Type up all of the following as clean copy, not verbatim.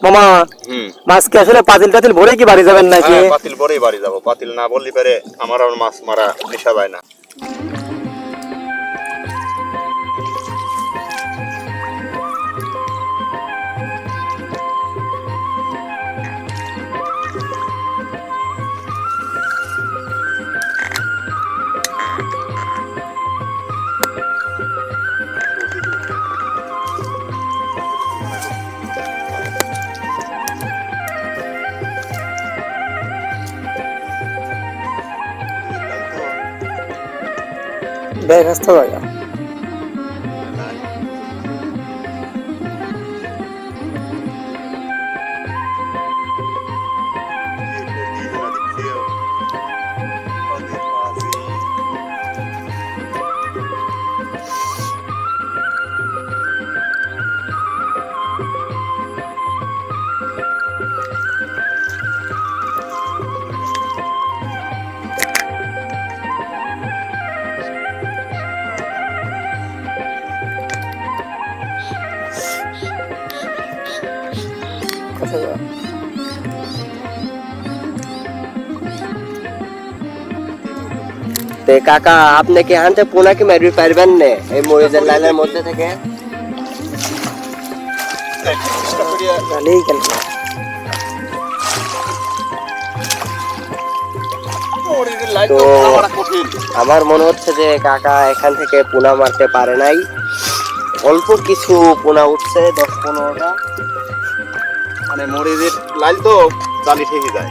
মামা মাছ কি আসলে পাতিল টাতিল ভরে কি বাড়ি যাবেন নাকি? পাতিল ভরেই বাড়ি যাবো, পাতিল না বললি পারে আমার আর মাছ মারা নেশা যায় না। ব্যাগ আসতে ভাইয়া কাকা আপনি কি আনতে পোনা কি মারবি পারবেন না এই মরিচের লাইনের মধ্যে থেকে? তো আমার মনে হচ্ছে যে কাকা এখান থেকে পোনা মারতে পারে নাই, অল্প কিছু পোনা উঠছে 10-15টা। মানে মরিচের লাইল তো জালি থেকে যায়,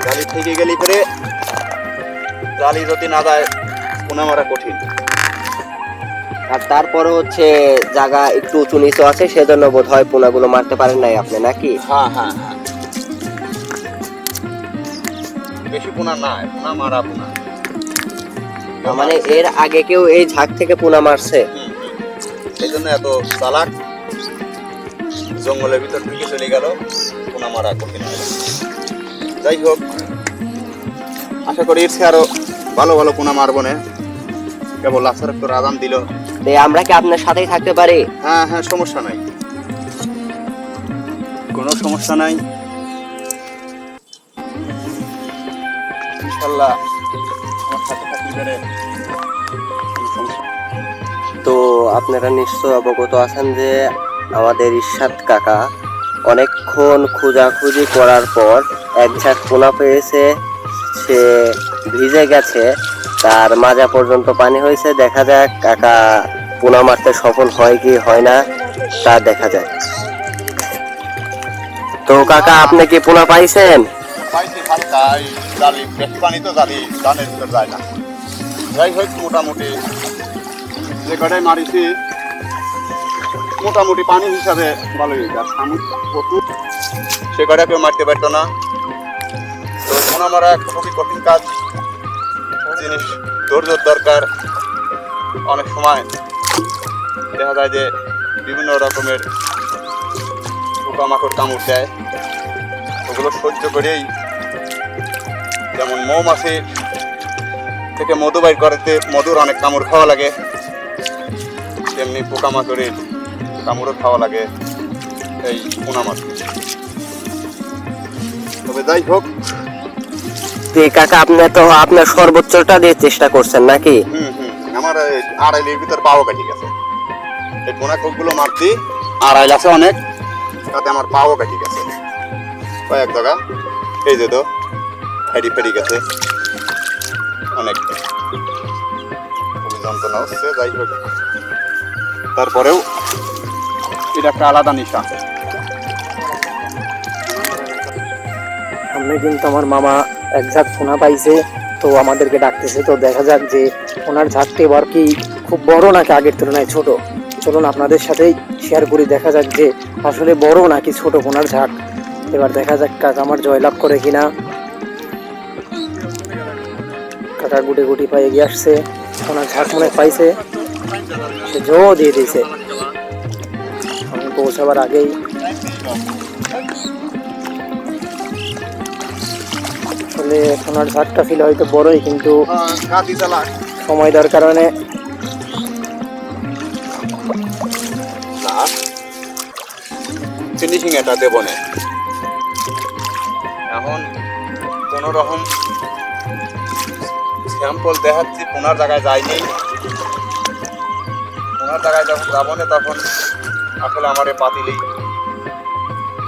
জালি থেকে গেলে পরে জালি যদি না যায় পোনা মারা কঠিন। আর তারপরে হচ্ছে জায়গা একটু উঁচু নিচু আছে, সেজন্য বোধ হয় পোনাগুলো মারতে পারেন নাই আপনি নাকি? হ্যাঁ হ্যাঁ হ্যাঁ, বেশি পোনা না, পোনা মারা পোনা। মানে এর আগে কেউ এই ঝাঁক থেকে পোনা মারছে? সেই জন্য এত চালাক, জঙ্গলের ভিতর ঢুকে চলে গেল, পোনা মারা কঠিন হয়ে গেল। যাই হোক, আশা করি এর আরো ভালো ভালো পোনা মারবো না, কেবল আসার একটু আদান দিল। আমরা কি আপনার সাথেই থাকতে পারি? হ্যাঁ হ্যাঁ, সমস্যা নাই, কোনো সমস্যা নাই, ইনশাল্লাহ আমার সাথে থাকতে পারে। তো আপনারা নিশ্চয় অবগত আছেন যে আমাদের ইরশাদ কাকা অনেকক্ষণ খোঁজাখুঁজি করার পর এক ঝাঁক পোনা পেয়েছে। সে ভিজে গেছে, তার মাজা পর্যন্ত পানি হয়েছে। দেখা যাক কাকা পোনা মারতে সফল হয় কি হয় না, তা দেখা যাক। তো কাকা আপনি কি পোনা পাইছেন? পাইছি হালকা, এই জালি বেশি পানি তো জালি ধানের ভিতর যায় না। যাই হোক, মোটামুটি যে কটাই মারিছি মোটামুটি পানি হিসাবে ভালো হয়েছে। আর সামুদ্রিক প্রচুর, সে কটা কেউ মারতে পারতো না। তো পোনা মারা খুবই কঠিন কাজ, জিনিস ধৈর্যর দরকার। অনেক সময় দেখা যায় যে বিভিন্ন রকমের পোকামাকড় কামড় দেয়, ওগুলো সহ্য করেই, যেমন মৌমাছি থেকে মধু বাইর করতে মধুর অনেক কামড় খাওয়া লাগে, তেমনি পোকামাকড়ের কামড়ও খাওয়া লাগে এই পোনা মাছ। তবে যাই হোক, কাকা আপনি তো আপনার সর্বোচ্চটা দিয়ে চেষ্টা করছেন নাকি? আমার আড়াইলের ভিতর পাও কাটি গেছে। এই পোনা কোকগুলো মারছি, আড়াইল আছে অনেক, তাতে আমার পাও কাটি গেছে কয়েক জায়গা। এই যে তো ফেরি ফেরি গেছে অনেক, খুবই যন্ত্রণা হচ্ছে। যাই হোক, তারপরেও এটা একটা আলাদা নেশা। সামনে কিন্তু আমার মামা এক ঝাঁক পোনা পাইছে, তো আমাদেরকে ডাকতেছে। তো দেখা যাক যে ওনার ঝাঁকটি এবার কি খুব বড় নাকি আগের তুলনায় ছোট। চলুন আপনাদের সাথেই শেয়ার করি, দেখা যাক যে আসলে বড় নাকি ছোট পোনার ঝাঁক। এবার দেখা যাক কাকা আমার জয়লাভ করে কিনা। কাকা গুটি গুটি পায়ে এগিয়ে আসছে, ওনার ঝাঁক মনে পাইছে, সে জো দিয়ে দিয়েছে। আমি পৌঁছাবার আগেই আসলে ওনার ঝাঁকটা ফিল হয়তো বড়ই, কিন্তু সময় দেওয়ার কারণে ফিনিশিং এটা দেবো না। এখন কোনো রকম স্যাম্পল দেখাচ্ছি, পোনার জায়গায় যায়নি। পোনার জায়গায় যখন যাবো না তখন আসলে আমার এ পাতিলেই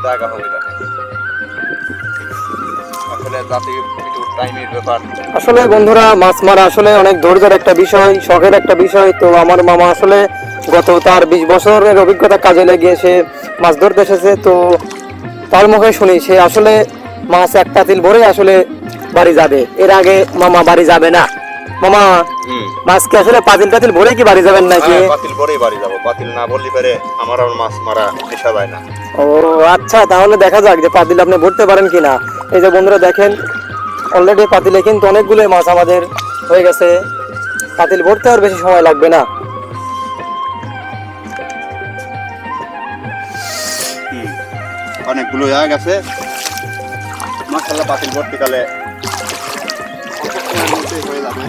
জায়গা হবে না। আসলে যাতে একটু টাইমের ব্যাপার। আসলে বন্ধুরা, মাছ মারা আসলে অনেক ধৈর্যের একটা বিষয়, শখের একটা বিষয়। তো আমার মামা আসলে গত তার 20 বছরের অভিজ্ঞতা কাজে লাগিয়ে সে মাছ ধরতে এসেছে। তো তার মুখে শুনি সে আসলে মাছ এক পাতিল ভরে আসলে বাড়ি যাবে, এর আগে মামা বাড়ি যাবে না। মামা, মাছ কি আসলে পাতিল টাতিল ভরে কি বাড়ি যাবেন নাকি? হ্যাঁ, পাতিল ভরেই বাড়ি যাবো। পাতিল না বললে পারে আমার আর মাছ মারা পেশা যায় না। ও আচ্ছা, তাহলে দেখা যাক যে পাতিল আপনি ভরতে পারেন কিনা। এই যে বন্ধুরা দেখেন, অলরেডি পাতিলে কিন্তু অনেকগুলো মাছ আমাদের হয়ে গেছে। পাতিল ভরতে আর বেশি সময় লাগবে না। অনেকগুলো হয়ে গেছে মাশাআল্লাহ। পাতিল ভর্তিকালে হয়ে যাবে।